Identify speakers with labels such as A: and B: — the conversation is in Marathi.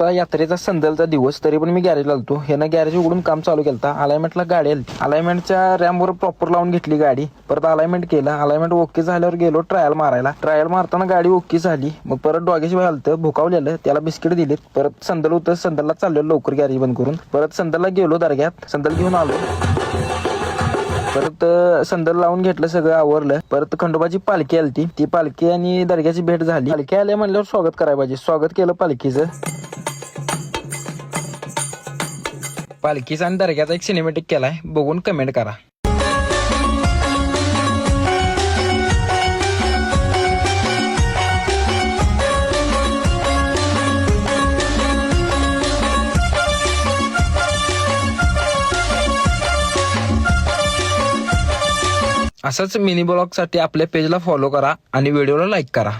A: होता यात्रेचा संदलचा दिवस, तरी पण मी गॅरेजला आलतो. ह्यानं गॅरेज उघडून काम चालू केलता. अलाइनमेंटला गाडी आली, अलाइनमेंटच्या रॅमवर प्रॉपर लावून घेतली गाडी. परत अलाइनमेंट केलं, अलाइनमेंट ओके झाल्यावर गेलो ट्रायल मारायला. ट्रायल मारताना गाडी ओके झाली. मग परत डॉगेश भाई आलतं, भुकावलेलं, त्याला बिस्किट दिलीत. परत संदल होतं, संदलला चाललेलं लवकर गॅरेज बंद करून. परत संदलला गेलो दर्ग्यात, संदल घेऊन आलो. परत संदल लावून घेतलं, सगळं आवरलं. परत खंडोबाची पालखी आलती, ती पालखी आणि दर्ग्याची भेट झाली. पालखी आल्या म्हणल्यावर स्वागत करायला पाहिजे. स्वागत केलं पालखीचं. पालखीचा आणि दर्ग्याचा एक सिनेमॅटिक केलाय, बघून कमेंट करा. असाच मिनी ब्लॉग साठी आपल्या पेजला फॉलो करा आणि व्हिडिओला लाईक करा.